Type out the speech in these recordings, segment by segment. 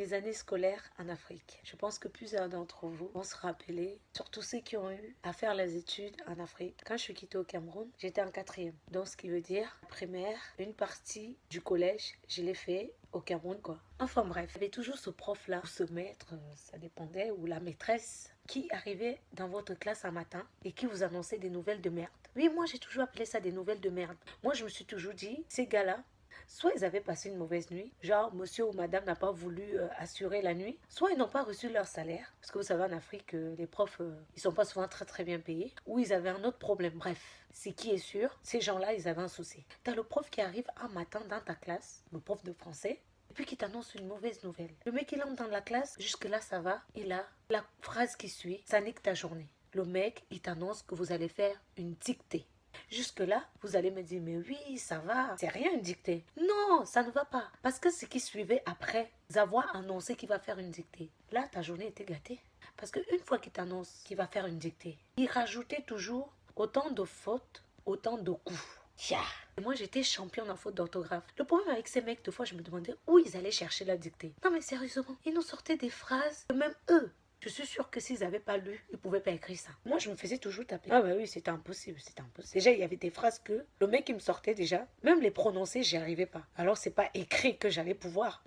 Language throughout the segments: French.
mes années scolaires en Afrique. Je pense que plusieurs d'entre vous vont se rappeler, surtout ceux qui ont eu à faire les études en Afrique. Quand je suis quittée au Cameroun, j'étais en quatrième. Donc ce qui veut dire, primaire, une partie du collège, je l'ai fait au Cameroun quoi. Enfin bref, il y avait toujours ce prof-là, ou ce maître, ça dépendait, ou la maîtresse, qui arrivait dans votre classe un matin et qui vous annonçait des nouvelles de merde. Oui, moi j'ai toujours appelé ça des nouvelles de merde. Moi je me suis toujours dit, ces gars-là, soit ils avaient passé une mauvaise nuit, genre monsieur ou madame n'a pas voulu assurer la nuit, soit ils n'ont pas reçu leur salaire, parce que vous savez en Afrique, les profs, ils sont pas souvent très bien payés, ou ils avaient un autre problème. Bref, ce qui est sûr, ces gens-là, ils avaient un souci. T'as le prof qui arrive un matin dans ta classe, le prof de français, et puis qui t'annonce une mauvaise nouvelle. Le mec, il entre dans la classe, jusque-là ça va, et là, la phrase qui suit, ça nique ta journée. Le mec, il t'annonce que vous allez faire une dictée. Jusque-là, vous allez me dire, mais oui, ça va, c'est rien une dictée. Non, ça ne va pas. Parce que ce qui suivait après avoir annoncé qu'il va faire une dictée, là, ta journée était gâtée. Parce qu'une fois qu'il t'annonce qu'il va faire une dictée, il rajoutait toujours autant de fautes, autant de coups. Yeah. Et moi, j'étais championne en faute d'orthographe. Le problème avec ces mecs, des fois, je me demandais où ils allaient chercher la dictée. Non, mais sérieusement, ils nous sortaient des phrases que même eux, je suis sûre que s'ils n'avaient pas lu, ils ne pouvaient pas écrire ça. Moi, je me faisais toujours taper. Ah bah oui, c'était impossible, c'était impossible. Déjà, il y avait des phrases que le mec, il me sortait déjà. Même les prononcer, j'y arrivais pas. Alors, c'est pas écrit que j'allais pouvoir.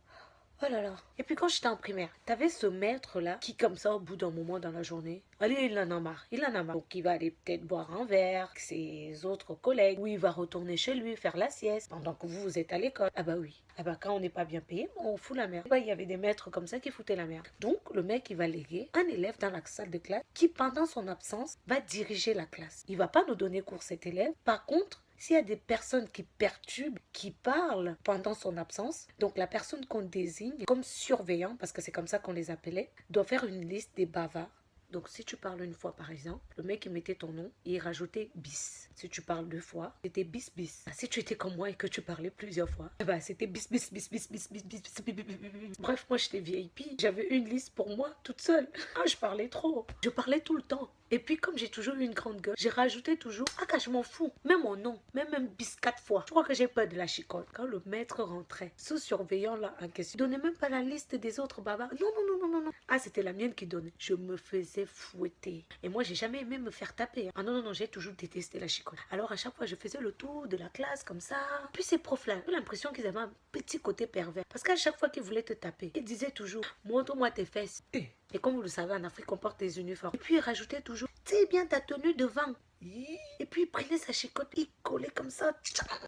Oh là là. Et puis quand j'étais en primaire, t'avais ce maître-là qui, comme ça, au bout d'un moment dans la journée, allez, il en a marre, il en a marre. Donc il va aller peut-être boire un verre avec ses autres collègues, ou il va retourner chez lui faire la sieste pendant que vous êtes à l'école. Ah bah oui. Ah bah quand on n'est pas bien payé, on fout la merde. Bah, il y avait des maîtres comme ça qui foutaient la merde. Donc le mec, il va léguer un élève dans la salle de classe qui, pendant son absence, va diriger la classe. Il va pas nous donner cours cet élève. Par contre, s'il y a des personnes qui perturbent, qui parlent pendant son absence, donc la personne qu'on désigne comme surveillant, parce que c'est comme ça qu'on les appelait, doit faire une liste des bavards. Donc si tu parles une fois par exemple, le mec il mettait ton nom et il rajoutait bis. Si tu parles deux fois, c'était bis bis. Si tu étais comme moi et que tu parlais plusieurs fois, bah c'était bis bis bis bis bis bis bis bis bis bis. Bref, moi j'étais VIP, j'avais une liste pour moi toute seule. Ah, je parlais trop, je parlais tout le temps. Et puis comme j'ai toujours eu une grande gueule, j'ai rajouté toujours, ah que je m'en fous, même mon nom, même bis 4 fois. Je crois que j'ai peur de la chicotte. Quand le maître rentrait, ce surveillant là en question, il donnait même pas la liste des autres bavards. Non, non, non, non, non, non. Ah, c'était la mienne qui donnait. Je me faisais fouetter. Et moi, j'ai jamais aimé me faire taper. Ah non, non, non, j'ai toujours détesté la chicotte. Alors à chaque fois, je faisais le tour de la classe comme ça. Puis ces profs-là, j'ai l'impression qu'ils avaient un petit côté pervers. Parce qu'à chaque fois qu'ils voulaient te taper, ils disaient toujours, montre-moi tes fesses. Et comme vous le savez, en Afrique, on porte des uniformes. Et puis, il rajoutait toujours, tiens bien ta tenue devant. Et puis, il prenait sa chicotte, il collait comme ça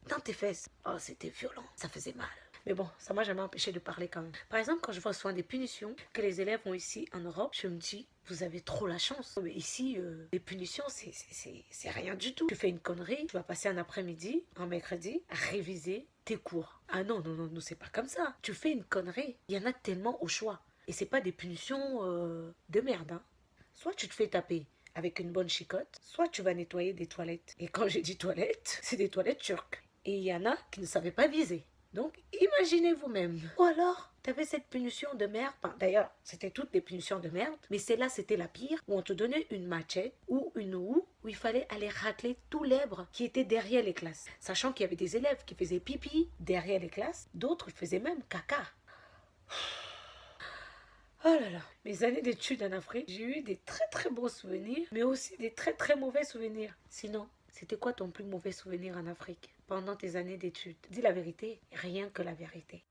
dans tes fesses. Oh, c'était violent. Ça faisait mal. Mais bon, ça m'a jamais empêché de parler quand même. Par exemple, quand je vois souvent des punitions que les élèves ont ici en Europe, je me dis, vous avez trop la chance. Mais ici, les punitions, c'est rien du tout. Tu fais une connerie, tu vas passer un après-midi, un mercredi, à réviser tes cours. Ah non, non, non, non, c'est pas comme ça. Tu fais une connerie, il y en a tellement au choix. Et c'est pas des punitions de merde. Hein. Soit tu te fais taper avec une bonne chicotte, soit tu vas nettoyer des toilettes. Et quand j'ai dit toilettes, c'est des toilettes turques. Et il y en a qui ne savaient pas viser. Donc, imaginez vous-même. Ou alors, tu avais cette punition de merde. Enfin, d'ailleurs, c'était toutes des punitions de merde. Mais celle-là, c'était la pire. Où on te donnait une machette ou une houe. Où il fallait aller racler tout l'herbe qui était derrière les classes. Sachant qu'il y avait des élèves qui faisaient pipi derrière les classes. D'autres faisaient même caca. Oh là là, mes années d'études en Afrique, j'ai eu des très beaux souvenirs, mais aussi des très mauvais souvenirs. Sinon, c'était quoi ton plus mauvais souvenir en Afrique pendant tes années d'études? Dis la vérité, rien que la vérité.